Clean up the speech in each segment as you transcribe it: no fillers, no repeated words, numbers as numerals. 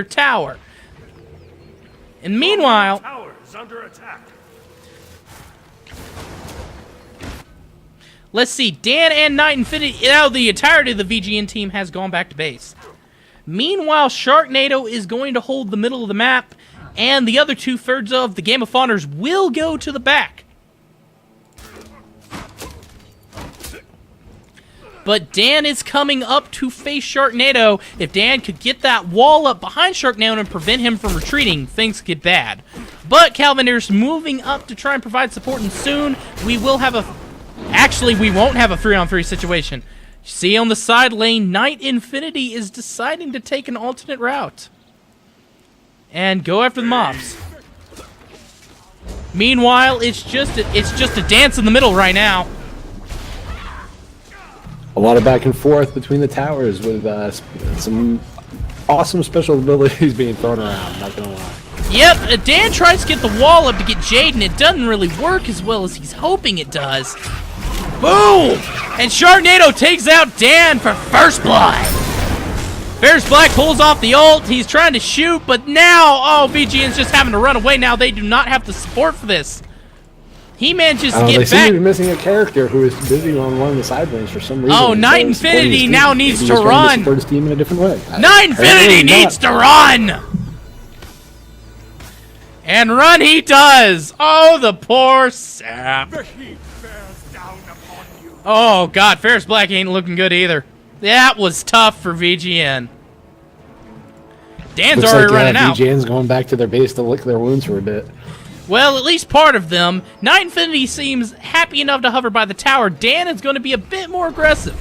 tower. And meanwhile, tower is under attack. Let's see, Dan and Night Infinity, now the entirety of the VGN team has gone back to base. Meanwhile, Sharknado is going to hold the middle of the map, and the other 2/3 of the Game of Fawners will go to the back. But Dan is coming up to face Sharknado. If Dan could get that wall up behind Sharknado and prevent him from retreating, things get bad. But Calvinier's moving up to try and provide support, and soon we will have a... Actually, we won't have a 3-on-3 situation. See on the side lane, Night Infinity is deciding to take an alternate route and go after the mobs. Meanwhile, it's just a dance in the middle right now. A lot of back and forth between the towers with some awesome special abilities being thrown around, not gonna lie. Yep, Dan tries to get the wall up to get Jade, and it doesn't really work as well as he's hoping it does. Boom! And Sharknado takes out Dan for first blood. Ferris Black pulls off the ult. He's trying to shoot, but now, oh, VGN's just having to run away now. They do not have the support for this. He manages to get they back. seem to be missing a character who is busy on one of the side lanes for some reason. Oh, Night Infinity now needs to run. Support his team in a different way. Night Infinity needs to run. And run he does. Oh, the poor sap. The heat bears down upon you. Oh, God, Ferris Black ain't looking good either. That was tough for VGN. Dan's Looks already like, running out. VGN's going back to their base to lick their wounds for a bit. Well, at least part of them. Night Infinity seems happy enough to hover by the tower. Dan is going to be a bit more aggressive.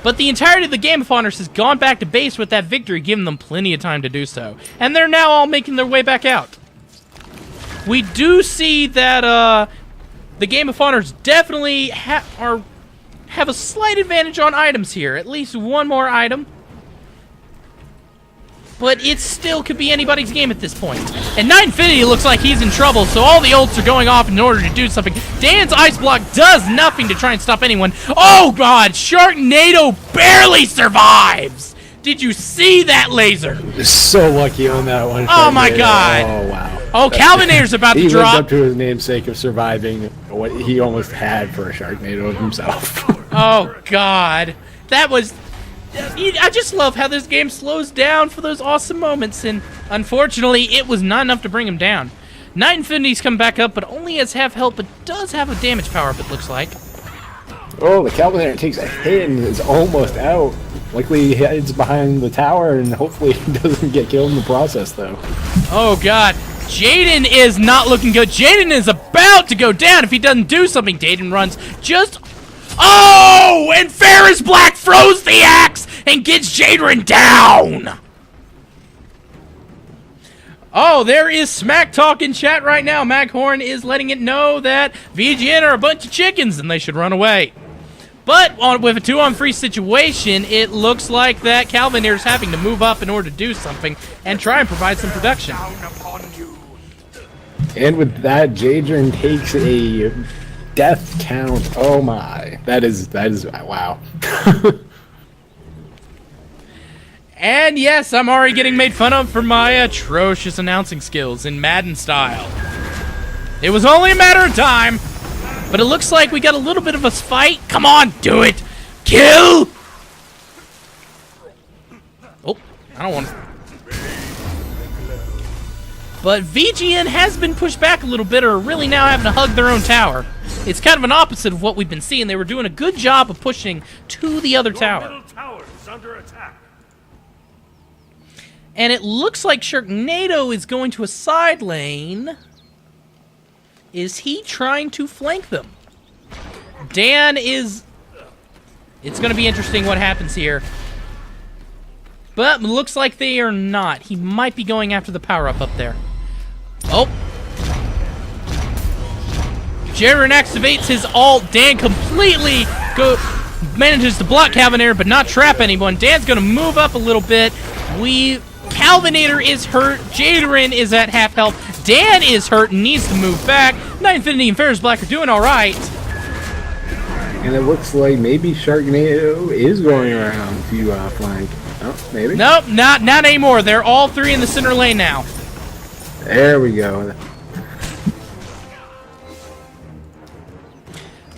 But the entirety of the Game of Fawners has gone back to base with that victory, giving them plenty of time to do so. And they're now all making their way back out. We do see that the Game of Fawners definitely have a slight advantage on items here. At least one more item. But it still could be anybody's game at this point. And Night Infinity looks like he's in trouble, so all the ults are going off in order to do something. Dan's Ice Block does nothing to try and stop anyone. Oh, God! Sharknado barely survives! Did you see that laser? So lucky on that one. Oh, my God! Oh, wow. Oh, Calvinator's about to He drop. lived up to his namesake of surviving what he almost had for a Sharknado himself. Oh, God. That was... I just love how this game slows down for those awesome moments, and unfortunately, it was not enough to bring him down. Night Infinity's come back up, but only has half health, but does have a damage power-up, it looks like. Oh, the Calvinator takes a hit and is almost out. Likely he hides behind the tower, and hopefully he doesn't get killed in the process, though. Oh, God. Jaden is not looking good. Jaden is about to go down if he doesn't do something. Jaden runs just... Oh! And Ferris Black throws the axe and gets Jaden down! Oh, there is smack talk in chat right now. Maghorn is letting it know that VGN are a bunch of chickens and they should run away. But with a 2-on-3 situation, it looks like that Calvinir is having to move up in order to do something and try and provide some production. And with that, Jadron takes a death count. Oh my. That is wow. And yes, I'm already getting made fun of for my atrocious announcing skills in Madden style. It was only a matter of time, but it looks like we got a little bit of a fight. Come on, do it! Kill! Oh, I don't want to... But VGN has been pushed back a little bit, or really now having to hug their own tower. It's kind of an opposite of what we've been seeing. They were doing a good job of pushing to the other tower. Middle tower is under attack. And it looks like Sharknado is going to a side lane. Is he trying to flank them? Dan is... It's going to be interesting what happens here. But it looks like they are not. He might be going after the power-up up there. Oh. Jaren activates his ult. Dan completely manages to block Calvinator, but not trap anyone. Dan's going to move up a little bit. Calvinator is hurt. Jadron is at half health. Dan is hurt and needs to move back. Night Infinity and Ferris Black are doing all right. And it looks like maybe Sharknado is going around to flank. Oh, maybe. Nope, not anymore. They're all three in the center lane now. There we go.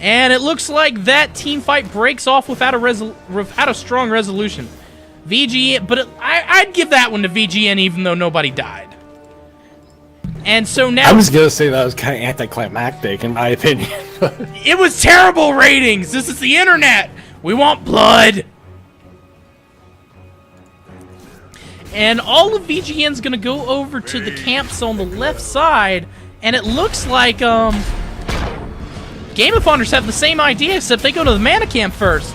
And it looks like that team fight breaks off without a strong resolution. VGN, but I'd give that one to VGN even though nobody died. And so now... I was going to say that was kind of anticlimactic in my opinion. It was terrible ratings! This is the internet! We want blood! And all of VGN's gonna go over to the camps on the left side, and it looks like, Game of Thrones have the same idea, except they go to the mana camp first.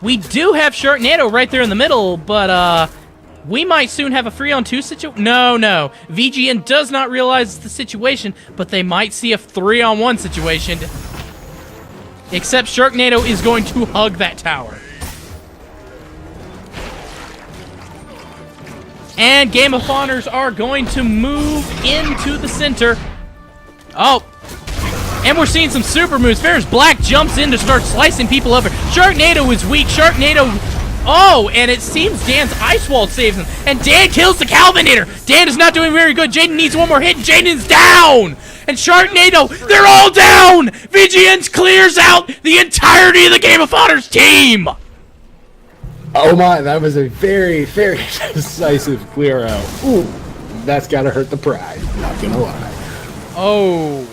We do have Sharknado right there in the middle, but, we might soon have a 3-on-2 situation. No. VGN does not realize the situation, but they might see a 3-on-1 situation. Except Sharknado is going to hug that tower. And Game of Honors are going to move into the center. Oh. And we're seeing some super moves. Ferris Black jumps in to start slicing people over. Sharknado is weak. Sharknado... Oh, and it seems Dan's Ice Wall saves him. And Dan kills the Calvinator. Dan is not doing very good. Jaden needs one more hit. Jaden's down. And Sharknado, they're all down. VGN clears out the entirety of the Game of Honors team. Oh my, that was a very, very decisive clear out. Ooh, that's gotta hurt the pride. Not gonna lie. Oh.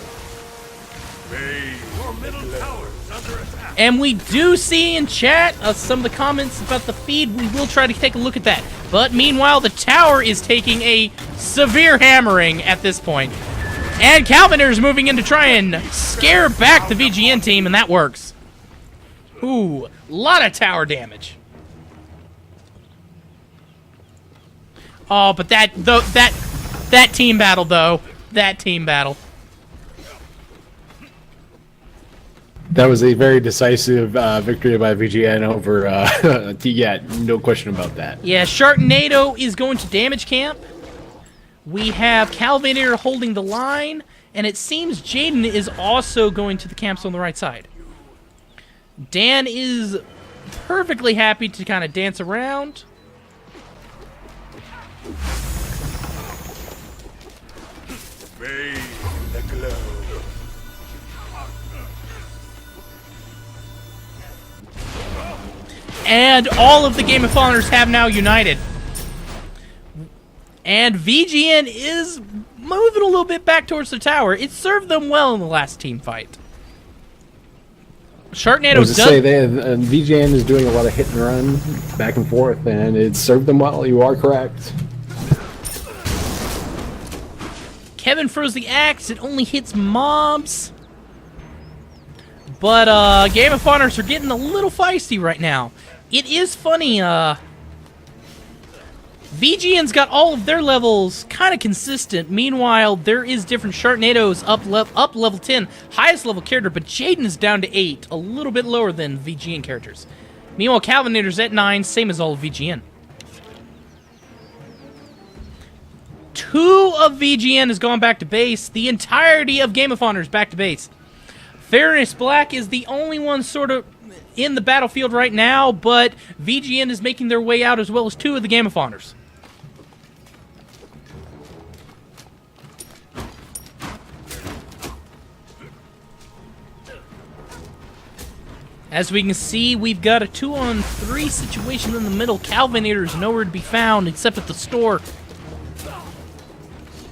Your middle tower is under attack. And we do see in chat some of the comments about the feed. We will try to take a look at that. But meanwhile, the tower is taking a severe hammering at this point. And Calviner is moving in to try and scare back the VGN team, and that works. Ooh, a lot of tower damage. Oh, but that team battle, though. That team battle. That was a very decisive victory by VGN over TGAT. No question about that. Yeah, Sharknado is going to damage camp. We have Calvinator holding the line, and it seems Jaden is also going to the camps on the right side. Dan is perfectly happy to kind of dance around. Bathe in the glow. And all of the Game of Honors have now united. And VGN is moving a little bit back towards the tower. It served them well in the last team fight. Sharknado I was to say, VGN is doing a lot of hit and run back and forth, and it served them well. You are correct. Kevin throws the axe. It only hits mobs. But Game of Honors are getting a little feisty right now. It is funny, VGN's got all of their levels kind of consistent. Meanwhile, there is different. Sharknado's up level 10, highest level character, but Jaden is down to 8, a little bit lower than VGN characters. Meanwhile, Calvinator's at 9, same as all of VGN. 2 of VGN has gone back to base. The entirety of Game of Honors back to base. Fairness Black is the only one sort of in the battlefield right now, but VGN is making their way out as well as 2 of the Game of Honors. As we can see, we've got a 2-on-3 situation in the middle. Calvinator is nowhere to be found except at the store.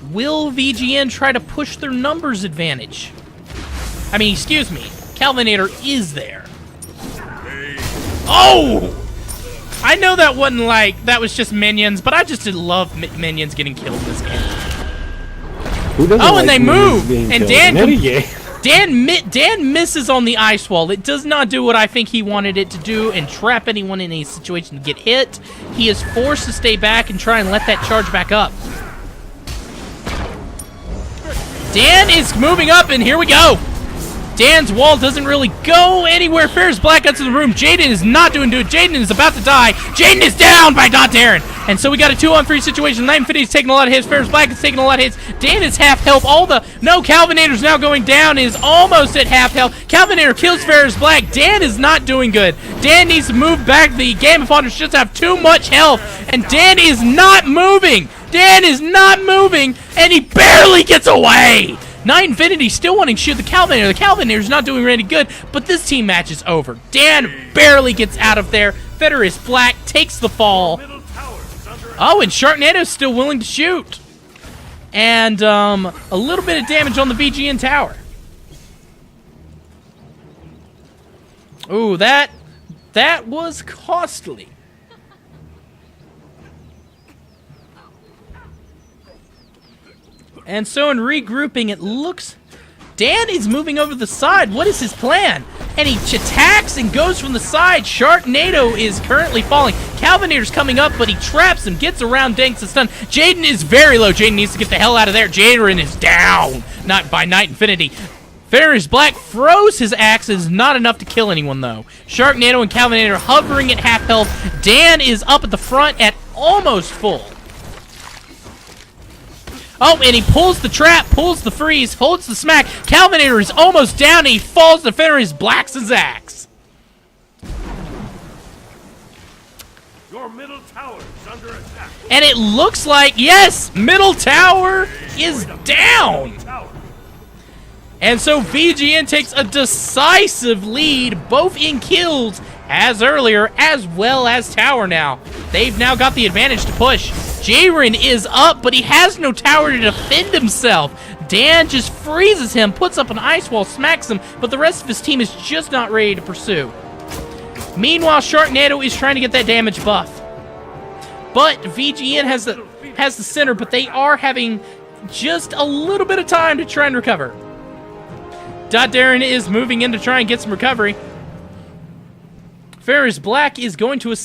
Will VGN try to push their numbers advantage? I mean, excuse me. Calvinator is there. Oh! I know that wasn't like, that was just minions, but I just did love minions getting killed in this game. Who doesn't Oh, and like they move! being And killed? Dan misses on the ice wall. It does not do what I think he wanted it to do and trap anyone in a situation to get hit. He is forced to stay back and try and let that charge back up. Dan is moving up, and here we go. Dan's wall doesn't really go anywhere. Ferris Black gets in the room. Jaden is not doing good. Jaden is about to die. Jaden is down by Dot Darren. And so we got a 2-on-3 situation. Night Infinity's taking a lot of hits. Ferris Black is taking a lot of hits. Dan is half health. No, Calvinator's now going down. Is almost at half health. Calvinator kills Ferris Black. Dan is not doing good. Dan needs to move back. The Game of Honors just have too much health. And Dan is not moving. Dan is not moving. And he barely gets away. Night Infinity still wanting to shoot the Calvinator. The Calvinator's not doing really good, but this team match is over. Dan barely gets out of there. Ferris Black takes the fall. Oh, and Sharknado's still willing to shoot. And a little bit of damage on the VGN tower. Ooh, that was costly. And so in regrouping, it looks... Dan is moving over the side. What is his plan? And he attacks and goes from the side. Sharknado is currently falling. Calvinator's coming up, but he traps him, gets around, danks the stun. Jaden is very low. Jaden needs to get the hell out of there. Jaden is down. Not by Night Infinity. Ferris Black froze his axes. Not enough to kill anyone, though. Sharknado and Calvinator hovering at half health. Dan is up at the front at almost full. Oh, and he pulls the trap, pulls the freeze, holds the smack. Calvinator is almost down, and he falls to Ferris Black's axe. Your middle tower is under attack. And it looks like, yes, middle tower is down. And so VGN takes a decisive lead, both in kills as earlier, as well as tower now. They've now got the advantage to push. Jaren is up, but he has no tower to defend himself. Dan just freezes him, puts up an ice wall, smacks him, but the rest of his team is just not ready to pursue. Meanwhile, Sharknado is trying to get that damage buff. But VGN has the center, but they are having just a little bit of time to try and recover. Darren is moving in to try and get some recovery. Ferris Black is going to a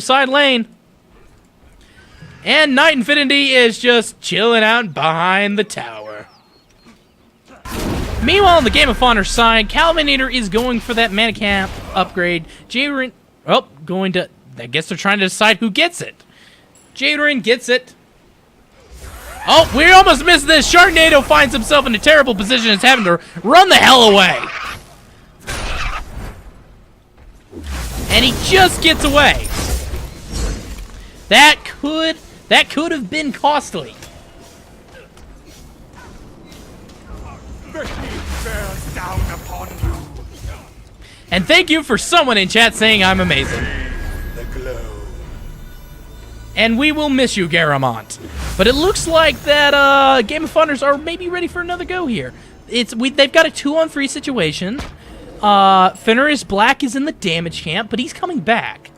side lane. And Night Infinity is just chilling out behind the tower. Meanwhile, on the Game of Honor side, Calvinator is going for that mana camp upgrade. Jaren, I guess they're trying to decide who gets it. Jaren gets it. Oh, we almost missed this. Sharknado finds himself in a terrible position. It's having to run the hell away. And he just gets away. That could have been costly. Bears down upon you. And thank you for someone in chat saying I'm amazing. The glow. And we will miss you, Garamont. But it looks like that Game of Honors are maybe ready for another go here. They've got a 2-on-3 situation. Ferris Black is in the damage camp, but he's coming back.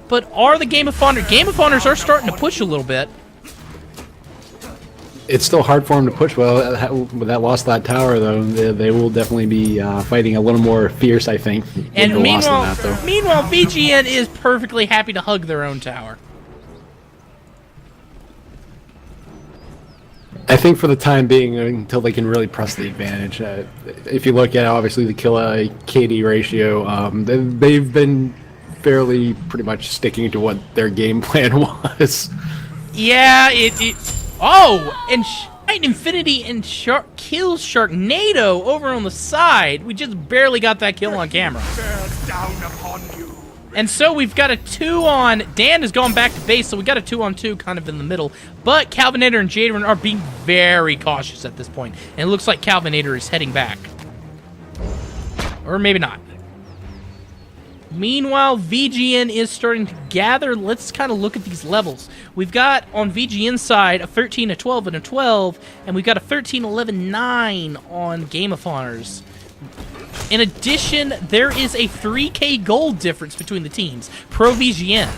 But are the Game of Honors are starting to push a little bit. It's still hard for them to push. Well, with that loss of that tower, though, they will definitely be fighting a little more fierce, I think. And meanwhile, VGN is perfectly happy to hug their own tower. I think for the time being, until they can really press the advantage. If you look at obviously the kill KD ratio, they've been fairly pretty much sticking to what their game plan was. Yeah, oh, and Night Infinity and kills Sharknado over on the side. We just barely got that kill on camera. Bears down upon you. And so we've got a 2-on. Dan has gone back to base, so we got a 2-on-2 kind of in the middle. But Calvinator and Jadron are being very cautious at this point. And it looks like Calvinator is heading back. Or maybe not. Meanwhile, VGN is starting to gather. Let's kind of look at these levels. We've got, on VGN side, a 13, a 12, and a 12. And we've got a 13, 11, 9 on Game of Honors. In addition, there is a 3K gold difference between the teams. Pro VGN.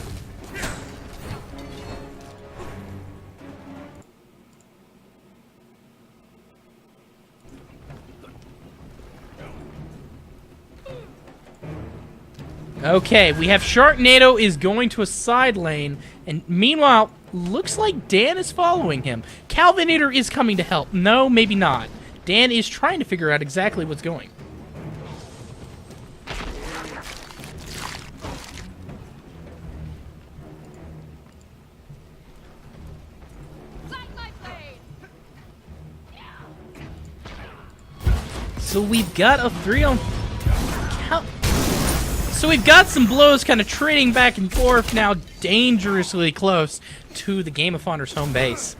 Okay, we have Sharknado is going to a side lane, and meanwhile, looks like Dan is following him. Calvinator is coming to help. No, maybe not. Dan is trying to figure out exactly what's going. So we've got a 3-on... So we've got some blows kind of trading back and forth now, dangerously close to the Game of Honor's home base.